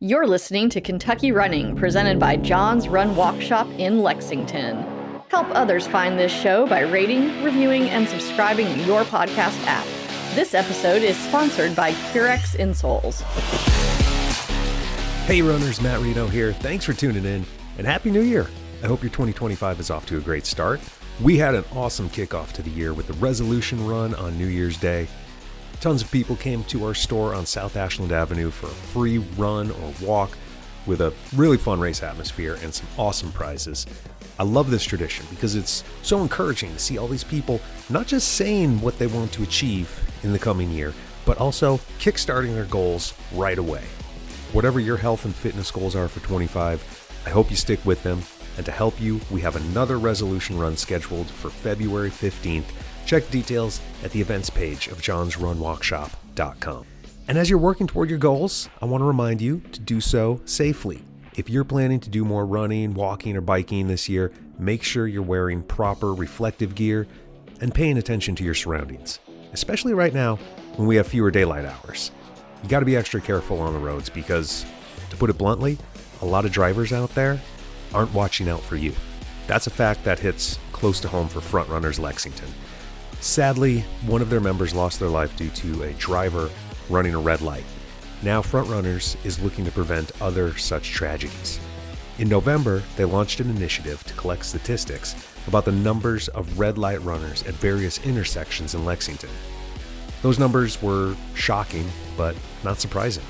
You're listening to Kentucky Running, presented by John's Run Walk Shop in Lexington. Help others find this show by rating, reviewing, and subscribing in your podcast app. This episode is sponsored by Curex Insoles. Hey runners, Matt Reno here. Thanks for tuning in, and Happy New Year. I hope your 2025 is off to a great start. We had an awesome kickoff to the year with the Resolution Run on New Year's Day. Tons of people came to our store on South Ashland Avenue for a free run or walk with a really fun race atmosphere and some awesome prizes. I love this tradition because it's so encouraging to see all these people not just saying what they want to achieve in the coming year, but also kickstarting their goals right away. Whatever your health and fitness goals are for 25, I hope you stick with them. And to help you, we have another resolution run scheduled for February 15th. Check details at the events page of johnsrunwalkshop.com. And as you're working toward your goals, I want to remind you to do so safely. If you're planning to do more running, walking, or biking this year, make sure you're wearing proper reflective gear and paying attention to your surroundings, especially right now when we have fewer daylight hours. You got to be extra careful on the roads because, to put it bluntly, a lot of drivers out there aren't watching out for you. That's a fact that hits close to home for Frontrunners Lexington. Sadly, one of their members lost their life due to a driver running a red light. Now Frontrunners is looking to prevent other such tragedies. In November, they launched an initiative to collect statistics about the numbers of red light runners at various intersections in Lexington. Those numbers were shocking, but not surprising.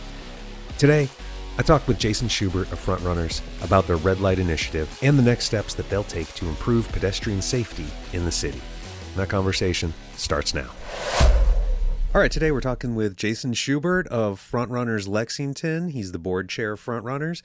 Today, I talked with Jason Schubert of Frontrunners about their red light initiative and the next steps that they'll take to improve pedestrian safety in the city. And that conversation starts now. All right, today we're talking with Jason Schubert of Frontrunners Lexington. He's the board chair of Frontrunners.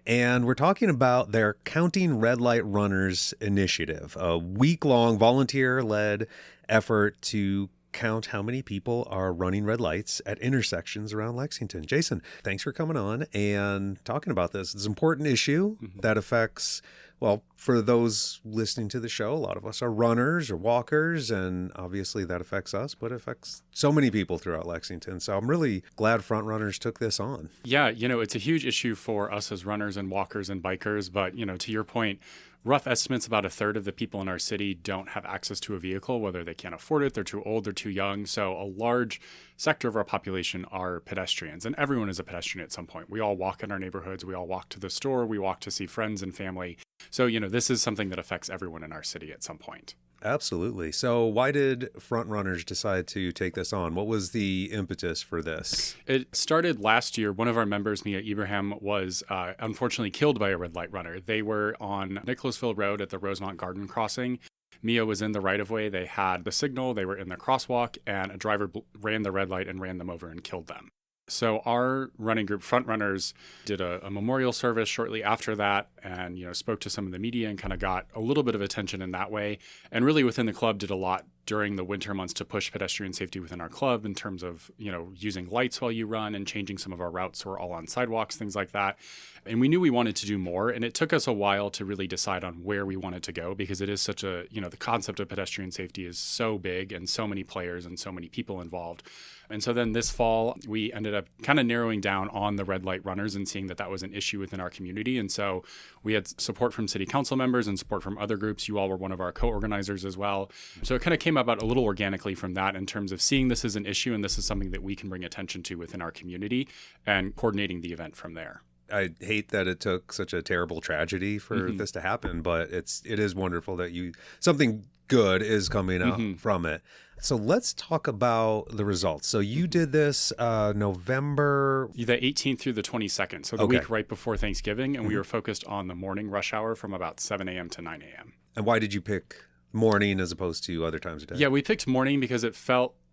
And we're talking about their Counting Red Light Runners initiative, a week-long volunteer-led effort to count how many people are running red lights at intersections around Lexington. Jason, thanks for coming on and talking about this. It's an important issue that affects, well, for those listening to the show, a lot of us are runners or walkers, and obviously that affects us, but it affects so many people throughout Lexington. So I'm really glad Frontrunners took this on. Yeah, it's a huge issue for us as runners and walkers and bikers, but, to your point, rough estimates, about a third of the people in our city don't have access to a vehicle, whether they can't afford it, they're too old, they're too young. So a large sector of our population are pedestrians, and everyone is a pedestrian at some point. We all walk in our neighborhoods, we all walk to the store, we walk to see friends and family. So, this is something that affects everyone in our city at some point. Absolutely. So why did Frontrunners decide to take this on? What was the impetus for this? It started last year. One of our members, Mia Ibrahim, was unfortunately killed by a red light runner. They were on Nicholasville Road at the Rosemont Garden crossing. Mia was in the right-of-way. They had the signal. They were in the crosswalk, and a driver ran the red light and ran them over and killed them. So our running group, Frontrunners, did a memorial service shortly after that and, spoke to some of the media and kind of got a little bit of attention in that way. And really within the club did a lot during the winter months to push pedestrian safety within our club in terms of, using lights while you run and changing some of our routes so we're all on sidewalks, things like that. And we knew we wanted to do more. And it took us a while to really decide on where we wanted to go because it is such a, the concept of pedestrian safety is so big and so many players and so many people involved. And so then this fall, we ended up kind of narrowing down on the red light runners and seeing that that was an issue within our community. And so we had support from city council members and support from other groups. You all were one of our co-organizers as well. So it kind of came about a little organically from that in terms of seeing this as an issue and this is something that we can bring attention to within our community and coordinating the event from there. I hate that it took such a terrible tragedy for this to happen, but it is wonderful that something good is coming out from it. So let's talk about the results. So you did this November... The 18th through the 22nd, so the week right before Thanksgiving, and we were focused on the morning rush hour from about 7 a.m. to 9 a.m. And why did you pick morning as opposed to other times of day? Yeah, we picked morning because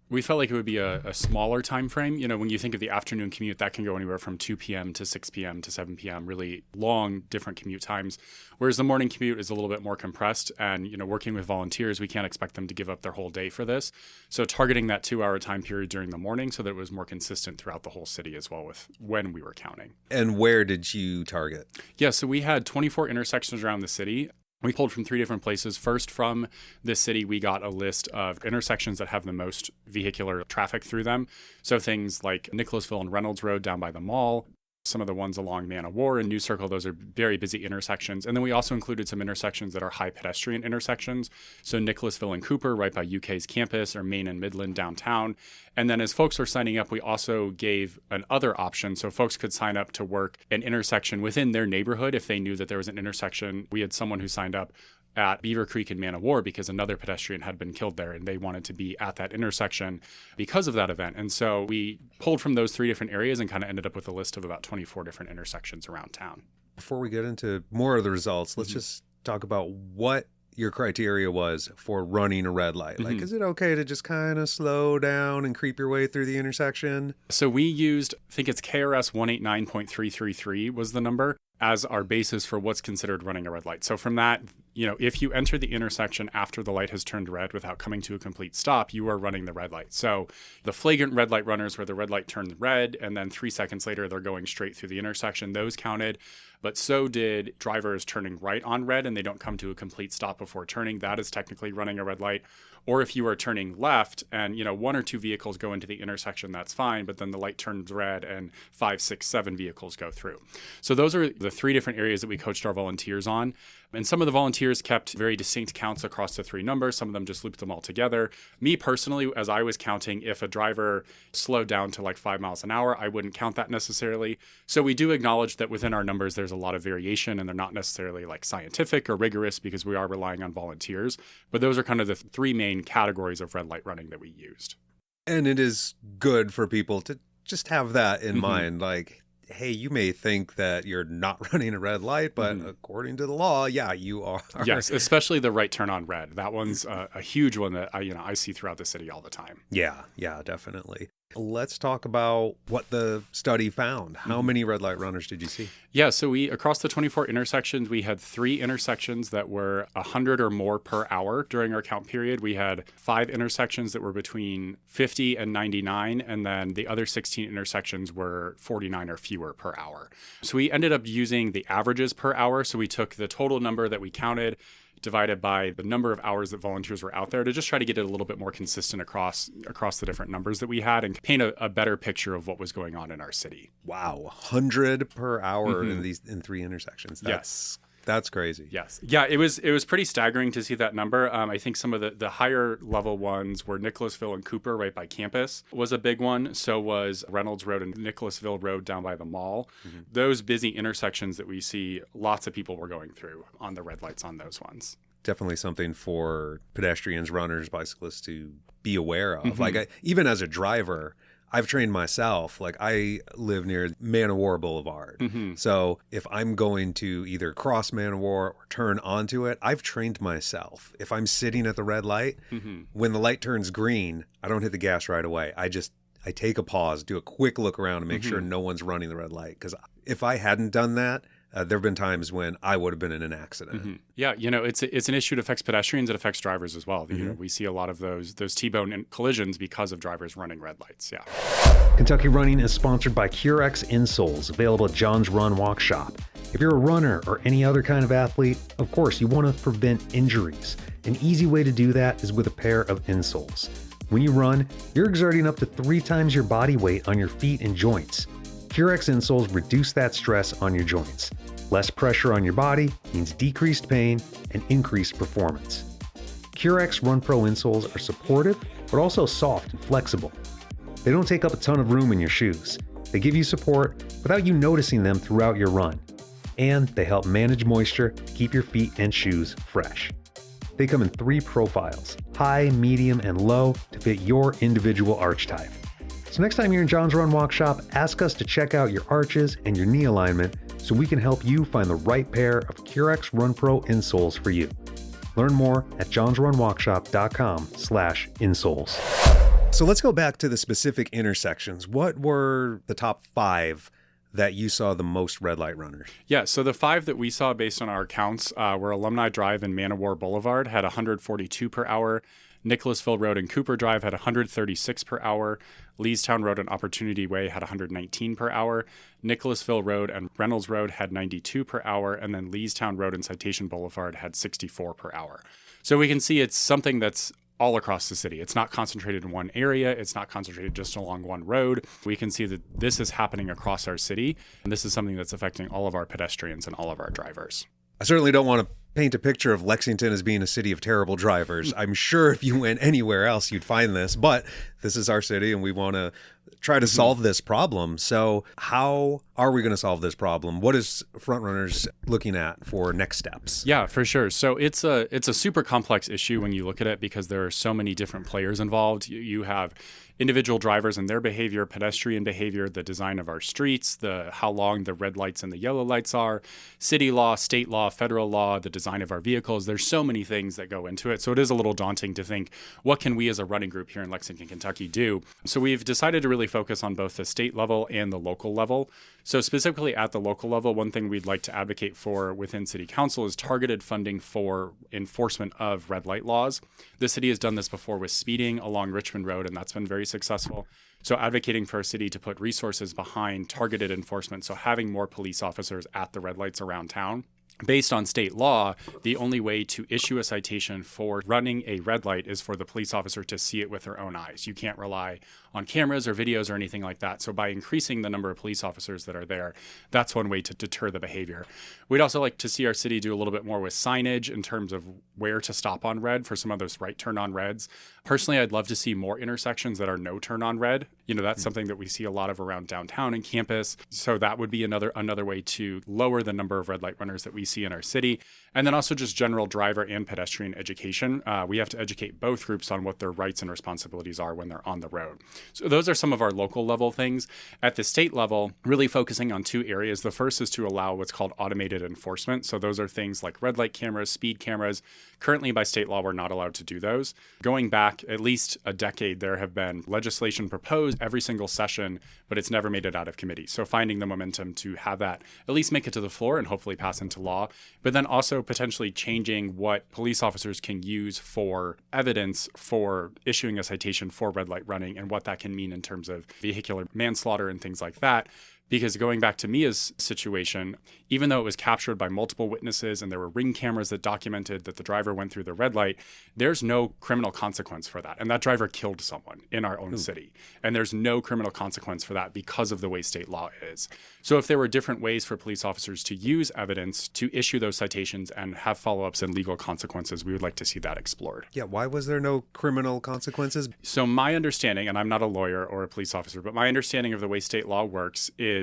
we felt like it would be a smaller time frame. When you think of the afternoon commute, that can go anywhere from 2 p.m. to 6 p.m. to 7 p.m., really long, different commute times. Whereas the morning commute is a little bit more compressed. And, working with volunteers, we can't expect them to give up their whole day for this. So targeting that 2-hour time period during the morning so that it was more consistent throughout the whole city as well with when we were counting. And where did you target? Yeah, so we had 24 intersections around the city. We pulled from 3 different places. First, from this city, we got a list of intersections that have the most vehicular traffic through them. So things like Nicholasville and Reynolds Road down by the mall, some of the ones along Man of War and New Circle. Those are very busy intersections. And then we also included some intersections that are high pedestrian intersections. So Nicholasville and Cooper right by UK's campus, or Main and Midland downtown. And then as folks were signing up, we also gave an other option. So folks could sign up to work an intersection within their neighborhood if they knew that there was an intersection. We had someone who signed up at Beaver Creek and Man of War because another pedestrian had been killed there and they wanted to be at that intersection because of that event. And so we pulled from those 3 different areas and kind of ended up with a list of about 24 different intersections around town. Before we get into more of the results, let's just talk about what your criteria was for running a red light. Like, is it okay to just kind of slow down and creep your way through the intersection? So we used, I think it's KRS 189.333 was the number, as our basis for what's considered running a red light. So from that, if you enter the intersection after the light has turned red without coming to a complete stop, you are running the red light. So the flagrant red light runners where the red light turns red and then 3 seconds later they're going straight through the intersection, those counted. But so did drivers turning right on red and they don't come to a complete stop before turning. That is technically running a red light. Or if you are turning left and, 1 or 2 vehicles go into the intersection, that's fine. But then the light turns red and 5, 6, 7 vehicles go through. So those are the 3 different areas that we coached our volunteers on. And some of the volunteers kept very distinct counts across the 3 numbers. Some of them just looped them all together. Me personally, as I was counting, if a driver slowed down to like 5 miles an hour, I wouldn't count that necessarily. So we do acknowledge that within our numbers, there's a lot of variation and they're not necessarily like scientific or rigorous because we are relying on volunteers. But those are kind of the 3 main categories of red light running that we used. And it is good for people to just have that in mind. Like, hey, you may think that you're not running a red light, but according to the law, yeah, you are. Yes, especially the right turn on red. That one's a huge one that I see throughout the city all the time. Yeah, definitely. Let's talk about what the study found. How many red light runners did you see? Yeah, so we, across the 24 intersections, we had 3 intersections that were 100 or more per hour during our count period. We had 5 intersections that were between 50 and 99, and then the other 16 intersections were 49 or fewer per hour. So we ended up using the averages per hour. So we took the total number that we counted, divided by the number of hours that volunteers were out there to just try to get it a little bit more consistent across the different numbers that we had and paint a better picture of what was going on in our city. Wow, 100 per hour in 3 intersections. That's crazy. Yes. Yeah, it was pretty staggering to see that number. I think some of the higher level ones were Nicholasville and Cooper right by campus was a big one. So was Reynolds Road and Nicholasville Road down by the mall. Those busy intersections that we see, lots of people were going through on the red lights on those ones. Definitely something for pedestrians, runners, bicyclists to be aware of. Like even as a driver, I've trained myself. Like I live near Man of War Boulevard. So if I'm going to either cross Man of War or turn onto it, I've trained myself. If I'm sitting at the red light, when the light turns green, I don't hit the gas right away. I take a pause, do a quick look around and make sure no one's running the red light. Because if I hadn't done that, there have been times when I would have been in an accident. Yeah, it's an issue that affects pedestrians. It affects drivers as well. We see a lot of those T-bone collisions because of drivers running red lights. Yeah. Kentucky Running is sponsored by CureX insoles, available at John's Run Walk Shop. If you're a runner or any other kind of athlete, of course, you want to prevent injuries. An easy way to do that is with a pair of insoles. When you run, you're exerting up to 3 times your body weight on your feet and joints. CureX insoles reduce that stress on your joints. Less pressure on your body means decreased pain and increased performance. CureX Run Pro insoles are supportive, but also soft and flexible. They don't take up a ton of room in your shoes. They give you support without you noticing them throughout your run. And they help manage moisture, keep your feet and shoes fresh. They come in 3 profiles, high, medium, and low, to fit your individual arch type. So next time you're in John's Run Walk Shop, ask us to check out your arches and your knee alignment so we can help you find the right pair of CureX Run Pro insoles for you. Learn more at johnsrunwalkshop.com/insoles. So let's go back to the specific intersections. What were the top 5 that you saw the most red light runners? Yeah, so the 5 that we saw based on our counts were Alumni Drive and Man of War Boulevard had 142 per hour. Nicholasville Road and Cooper Drive had 136 per hour. Leestown Road and Opportunity Way had 119 per hour. Nicholasville Road and Reynolds Road had 92 per hour. And then Leestown Road and Citation Boulevard had 64 per hour. So we can see it's something that's all across the city. It's not concentrated in one area. It's not concentrated just along one road. We can see that this is happening across our city, and this is something that's affecting all of our pedestrians and all of our drivers. I certainly don't want to paint a picture of Lexington as being a city of terrible drivers. I'm sure if you went anywhere else, you'd find this, but this is our city and we want to try to solve this problem. So how are we going to solve this problem? What is Frontrunners looking at for next steps? Yeah, for sure. So it's a super complex issue when you look at it because there are so many different players involved. You have individual drivers and their behavior, pedestrian behavior, the design of our streets, how long the red lights and the yellow lights are, city law, state law, federal law, the design of our vehicles. There's so many things that go into it. So it is a little daunting to think, what can we as a running group here in Lexington, Kentucky do? So we've decided to really focus on both the state level and the local level. So specifically at the local level, one thing we'd like to advocate for within City Council is targeted funding for enforcement of red light laws. The city has done this before with speeding along Richmond Road, and that's been very successful. So advocating for a city to put resources behind targeted enforcement, so having more police officers at the red lights around town. Based on state law, the only way to issue a citation for running a red light is for the police officer to see it with their own eyes. You can't rely on cameras or videos or anything like that. So by increasing the number of police officers that are there, that's one way to deter the behavior. We'd also like to see our city do a little bit more with signage in terms of where to stop on red for some of those right turn on reds. Personally, I'd love to see more intersections that are no turn on red. That's something that we see a lot of around downtown and campus. So that would be another way to lower the number of red light runners that we see in our city. And then also just general driver and pedestrian education. We have to educate both groups on what their rights and responsibilities are when they're on the road. So those are some of our local level things. At the state level, really focusing on two areas. The first is to allow what's called automated enforcement. So those are things like red light cameras, speed cameras. Currently, by state law, we're not allowed to do those. Going back at least a decade, there have been legislation proposed every single session, but it's never made it out of committee. So finding the momentum to have that at least make it to the floor and hopefully pass into law, but then also potentially changing what police officers can use for evidence for issuing a citation for red light running and what that can mean in terms of vehicular manslaughter and things like that. Because going back to Mia's situation, even though it was captured by multiple witnesses and there were ring cameras that documented that the driver went through the red light, there's no criminal consequence for that. And that driver killed someone in our own city. And there's no criminal consequence for that because of the way state law is. So if there were different ways for police officers to use evidence to issue those citations and have follow-ups and legal consequences, we would like to see that explored. Yeah, why was there no criminal consequences? So my understanding, and I'm not a lawyer or a police officer, but my understanding of the way state law works is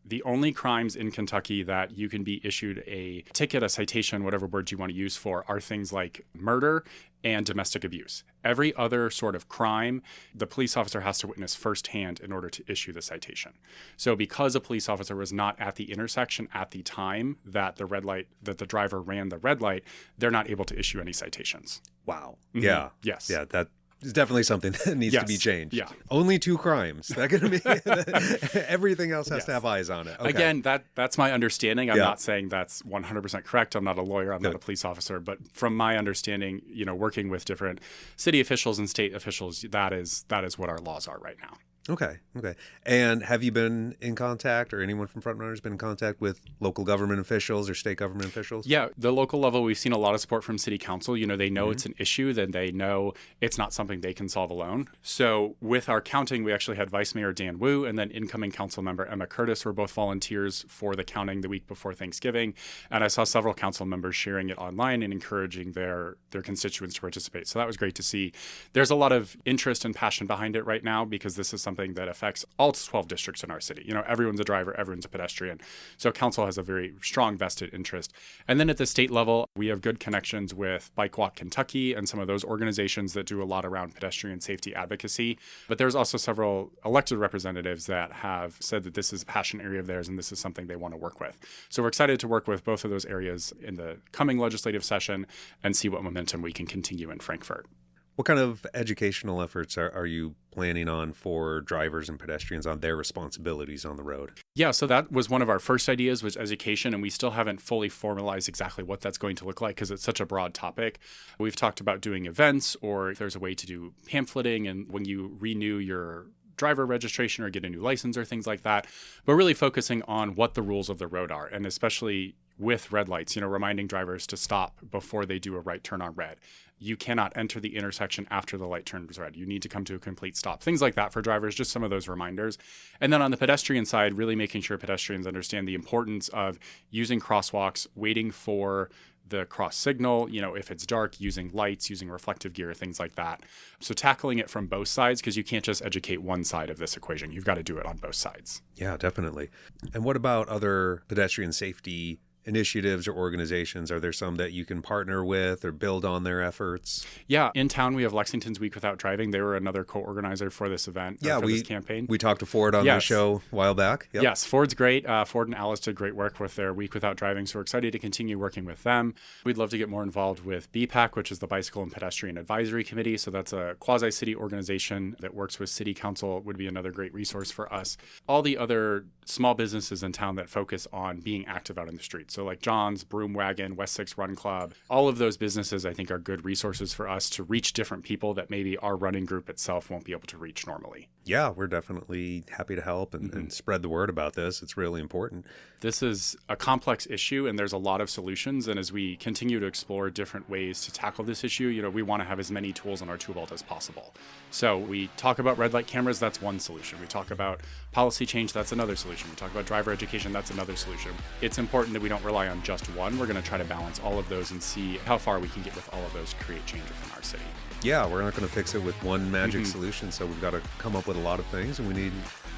the only crimes in Kentucky that you can be issued a ticket, a citation, whatever words you want to use for, are things like murder and domestic abuse. Every other sort of crime, the police officer has to witness firsthand in order to issue the citation. So because a police officer was not at the intersection at the time that the driver ran the red light, they're not able to issue any citations. Wow. Mm-hmm. Yeah. Yes. Yeah, that is definitely something that needs to be changed. Yeah. Only 2 crimes. That gonna be everything else has to have eyes on it. Okay. Again, that's my understanding. I'm not saying that's 100% correct. I'm not a lawyer. I'm not a police officer. But from my understanding, working with different city officials and state officials, that is what our laws are right now. Okay. And have you been in contact, or anyone from Frontrunners been in contact with local government officials or state government officials? Yeah, the local level, we've seen a lot of support from City Council. They know it's an issue, then they know it's not something they can solve alone. So with our counting, we actually had Vice Mayor Dan Wu and then incoming council member Emma Curtis were both volunteers for the counting the week before Thanksgiving. And I saw several council members sharing it online and encouraging their constituents to participate. So that was great to see. There's a lot of interest and passion behind it right now because this is something that affects all 12 districts in our city. Everyone's a driver, everyone's a pedestrian. So council has a very strong vested interest. And then at the state level, we have good connections with Bike Walk Kentucky and some of those organizations that do a lot around pedestrian safety advocacy. But there's also several elected representatives that have said that this is a passion area of theirs and this is something they want to work with. So we're excited to work with both of those areas in the coming legislative session and see what momentum we can continue in Frankfort. What kind of educational efforts are you planning on for drivers and pedestrians on their responsibilities on the road? Yeah, so that was one of our first ideas, was education, and we still haven't fully formalized exactly what that's going to look like because it's such a broad topic. We've talked about doing events, or if there's a way to do pamphleting and when you renew your driver registration or get a new license or things like that, but really focusing on what the rules of the road are. And especially with red lights, reminding drivers to stop before they do a right turn on red. You cannot enter the intersection after the light turns red. You need to come to a complete stop. Things like that for drivers, just some of those reminders. And then on the pedestrian side, really making sure pedestrians understand the importance of using crosswalks, waiting for the cross signal, if it's dark, using lights, using reflective gear, things like that. So tackling it from both sides, because you can't just educate one side of this equation. You've got to do it on both sides. Yeah, definitely. And what about other pedestrian safety initiatives or organizations? Are there some that you can partner with or build on their efforts? Yeah, in town we have Lexington's Week Without Driving. They were another co-organizer for this event, this campaign. We talked to Ford on the show a while back. Yep. Yes, Ford's great. Ford and Alice did great work with their Week Without Driving, so we're excited to continue working with them. We'd love to get more involved with BPAC, which is the Bicycle and Pedestrian Advisory Committee. So that's a quasi-city organization that works with City Council. Would be another great resource for us. All the other small businesses in town that focus on being active out in the street. So like John's, Broom Wagon, West 6 Run Club, all of those businesses I think are good resources for us to reach different people that maybe our running group itself won't be able to reach normally. Yeah, we're definitely happy to help and spread the word about this. It's really important. This is a complex issue and there's a lot of solutions. And as we continue to explore different ways to tackle this issue, we want to have as many tools in our tool belt as possible. So we talk about red light cameras, that's one solution. We talk about policy change, that's another solution. We talk about driver education, that's another solution. It's important that we don't rely on just one. We're going to try to balance all of those and see how far we can get with all of those to create change within our city. Yeah, we're not going to fix it with one magic solution. So we've got to come up with a lot of things and we need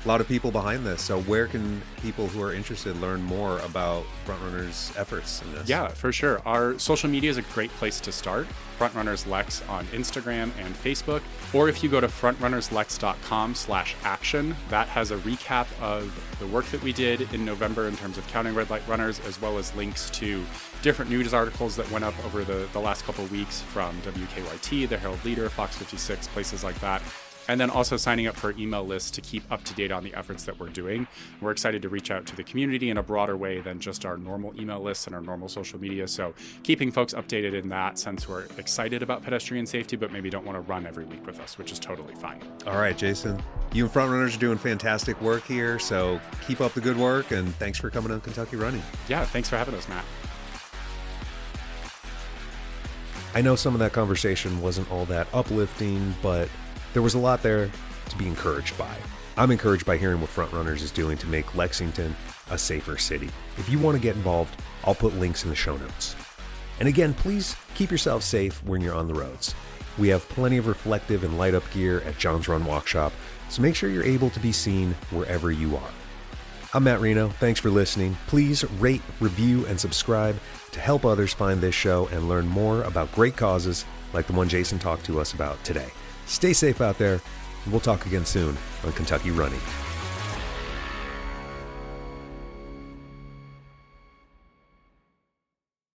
a lot of people behind this. So where can people who are interested learn more about Frontrunners' efforts in this? Yeah, for sure. Our social media is a great place to start. Frontrunners Lex on Instagram and Facebook. Or if you go to frontrunnerslex.com/action, that has a recap of the work that we did in November in terms of counting red light runners, as well as links to different news articles that went up over the last couple of weeks from WKYT, the Herald Leader, Fox 56, places like that. And then also signing up for email lists to keep up to date on the efforts that we're doing. We're excited to reach out to the community in a broader way than just our normal email lists and our normal social media. So keeping folks updated in that sense, we're excited about pedestrian safety, but maybe don't want to run every week with us, which is totally fine. All right, Jason, you and Frontrunners are doing fantastic work here. So keep up the good work and thanks for coming on Kentucky Running. Yeah, thanks for having us, Matt. I know some of that conversation wasn't all that uplifting, but there was a lot there to be encouraged by. I'm encouraged by hearing what Frontrunners is doing to make Lexington a safer city. If you want to get involved, I'll put links in the show notes. And again, please keep yourself safe when you're on the roads. We have plenty of reflective and light up gear at John's Run Walk Shop, so make sure you're able to be seen wherever you are. I'm Matt Reno. Thanks for listening. Please rate, review, and subscribe to help others find this show and learn more about great causes like the one Jason talked to us about today. Stay safe out there, and we'll talk again soon on Kentucky Running.